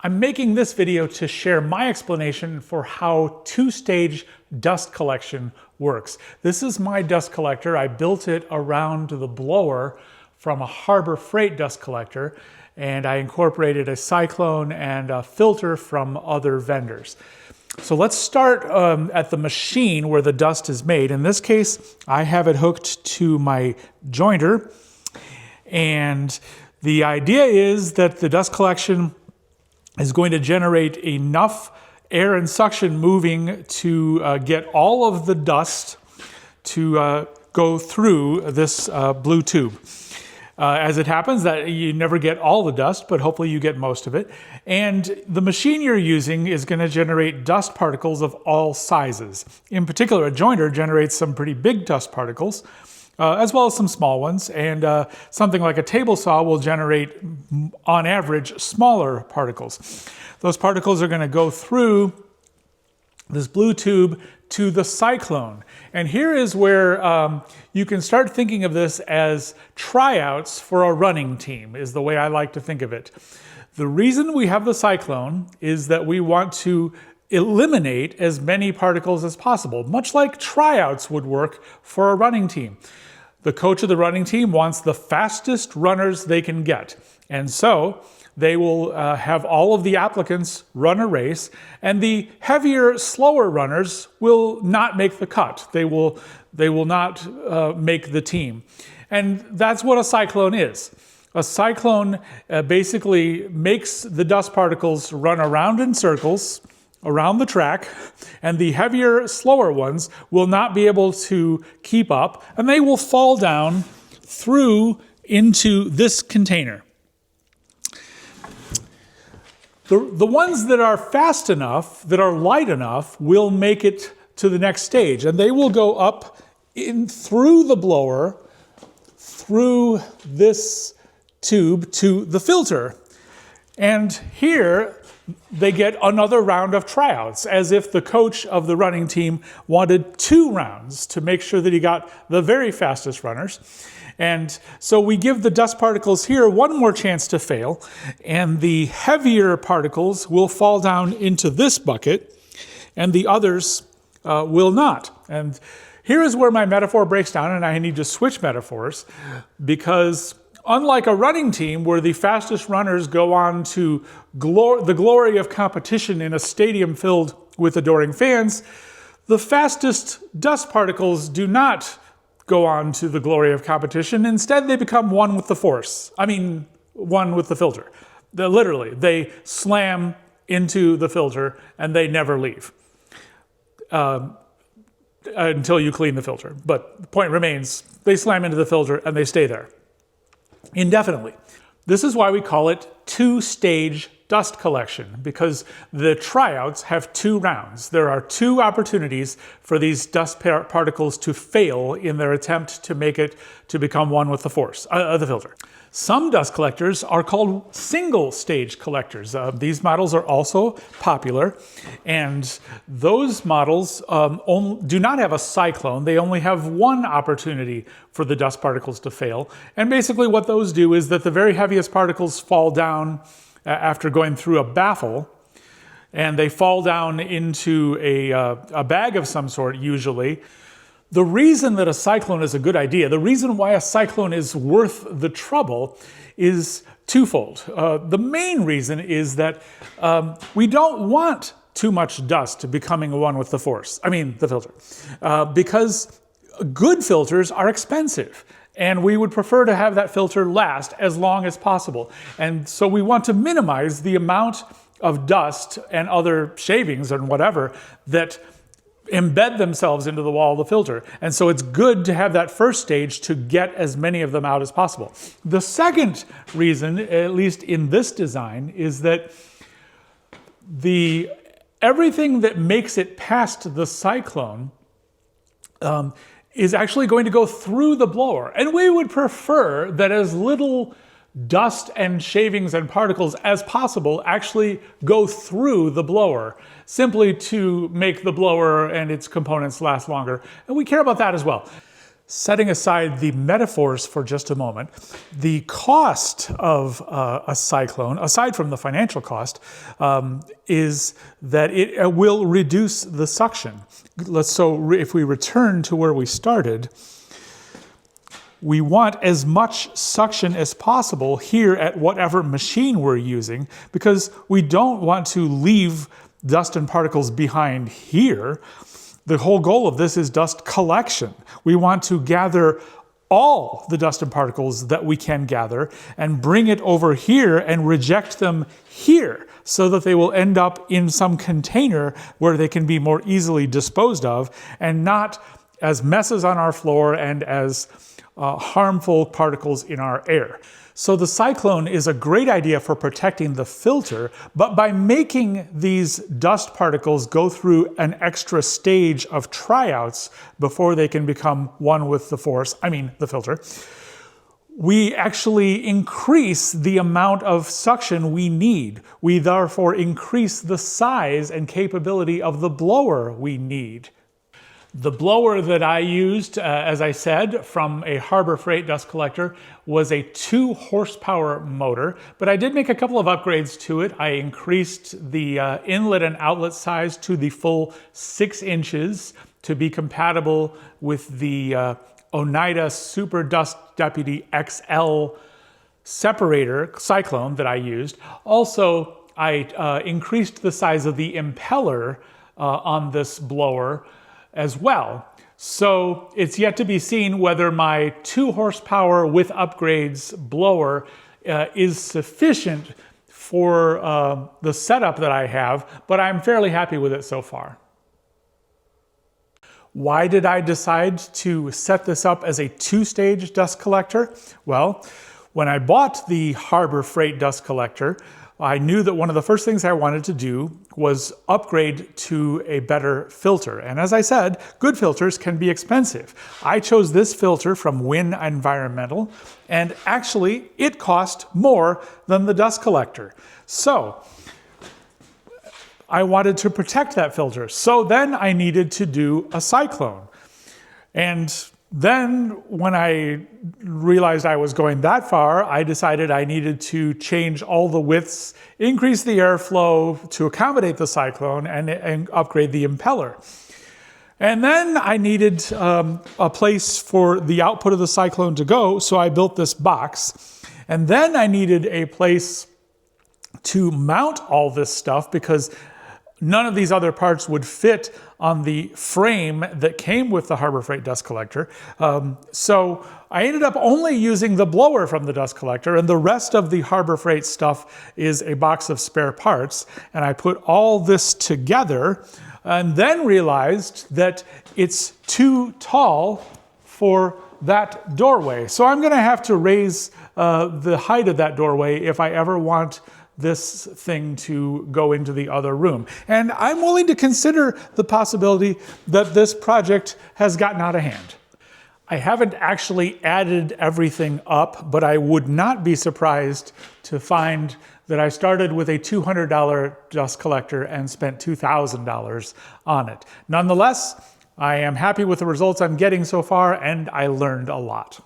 I'm making this video to share my explanation for how two-stage dust collection works. This is my dust collector. I built it around the blower from a Harbor Freight dust collector, and I incorporated a cyclone and a filter from other vendors. So let's start at the machine where the dust is made. In this case, I have it hooked to my jointer, and the idea is that the dust collection is going to generate enough air and suction moving to get all of the dust to go through this blue tube. As it happens, that you never get all the dust, but hopefully you get most of it. And the machine you're using is going to generate dust particles of all sizes. In particular, a jointer generates some pretty big dust particles, as well as some small ones, and something like a table saw will generate, on average, smaller particles. Those particles are going to go through this blue tube to the cyclone. And here is where you can start thinking of this as tryouts for a running team, is the way I like to think of it. The reason we have the cyclone is that we want to eliminate as many particles as possible, much like tryouts would work for a running team. The coach of the running team wants the fastest runners they can get. And so they will have all of the applicants run a race, and the heavier, slower runners will not make the cut. They will not make the team. And that's what a cyclone is. A cyclone basically makes the dust particles run around in circles around the track, and the heavier, slower ones will not be able to keep up, and they will fall down through into this container. The ones that are fast enough, that are light enough, will make it to the next stage, and they will go up in through the blower, through this tube to the filter. And here they get another round of tryouts, as if the coach of the running team wanted 2 rounds to make sure that he got the very fastest runners. And so we give the dust particles here one more chance to fail, and the heavier particles will fall down into this bucket, and the others will not. And here is where my metaphor breaks down, and I need to switch metaphors, because unlike a running team where the fastest runners go on to the glory of competition in a stadium filled with adoring fans, the fastest dust particles do not go on to the glory of competition. Instead, they become one with the force. I mean, one with the filter. Literally, they slam into the filter and they never leave until you clean the filter. But the point remains, they slam into the filter and they stay there indefinitely. This is why we call it two-stage dust collection, because the tryouts have 2 rounds. There are 2 opportunities for these dust particles to fail in their attempt to make it to become one with the force, the filter. Some dust collectors are called single-stage collectors. These models are also popular, and those models do not have a cyclone. They only have 1 opportunity for the dust particles to fail. And basically what those do is that the very heaviest particles fall down after going through a baffle, and they fall down into a bag of some sort, usually. The reason that a cyclone is a good idea, the reason why a cyclone is worth the trouble, is twofold. The main reason is that we don't want too much dust becoming one with the force, the filter, because good filters are expensive. And we would prefer to have that filter last as long as possible. And so we want to minimize the amount of dust and other shavings and whatever that embed themselves into the wall of the filter. And so it's good to have that first stage to get as many of them out as possible. The second reason, at least in this design, is that everything that makes it past the cyclone is actually going to go through the blower. And we would prefer that as little dust and shavings and particles as possible actually go through the blower, simply to make the blower and its components last longer. And we care about that as well. Setting aside the metaphors for just a moment, the cost of a cyclone, aside from the financial cost, is that it will reduce the suction. So if we return to where we started, we want as much suction as possible here at whatever machine we're using, because we don't want to leave dust and particles behind here. The whole goal of this is dust collection. We want to gather all the dust and particles that we can gather and bring it over here and reject them here so that they will end up in some container where they can be more easily disposed of and not as messes on our floor and as harmful particles in our air. So the cyclone is a great idea for protecting the filter, but by making these dust particles go through an extra stage of tryouts before they can become one with the the filter, we actually increase the amount of suction we need. We therefore increase the size and capability of the blower we need. The blower that I used, as I said, from a Harbor Freight dust collector was a 2 horsepower motor, but I did make a couple of upgrades to it. I increased the inlet and outlet size to the full 6 inches to be compatible with the Oneida Super Dust Deputy XL separator cyclone that I used. Also, I increased the size of the impeller on this blower as well. So it's yet to be seen whether my 2 horsepower with upgrades blower is sufficient for the setup that I have, but I'm fairly happy with it so far. Why did I decide to set this up as a 2-stage dust collector? Well, when I bought the Harbor Freight dust collector, I knew that one of the first things I wanted to do was upgrade to a better filter. And as I said, good filters can be expensive. I chose this filter from Wynn Environmental, and actually it cost more than the dust collector. So I wanted to protect that filter. So then I needed to do a cyclone. And then when I realized I was going that far, I decided I needed to change all the widths, increase the airflow to accommodate the cyclone, and upgrade the impeller. And then I needed a place for the output of the cyclone to go, so I built this box. And then I needed a place to mount all this stuff because none of these other parts would fit on the frame that came with the Harbor Freight dust collector. So I ended up only using the blower from the dust collector, and the rest of the Harbor Freight stuff is a box of spare parts. And I put all this together and then realized that it's too tall for that doorway. So I'm gonna have to raise the height of that doorway if I ever want this thing to go into the other room. And I'm willing to consider the possibility that this project has gotten out of hand. I haven't actually added everything up, but I would not be surprised to find that I started with a $200 dust collector and spent $2,000 on it. Nonetheless, I am happy with the results I'm getting so far, and I learned a lot.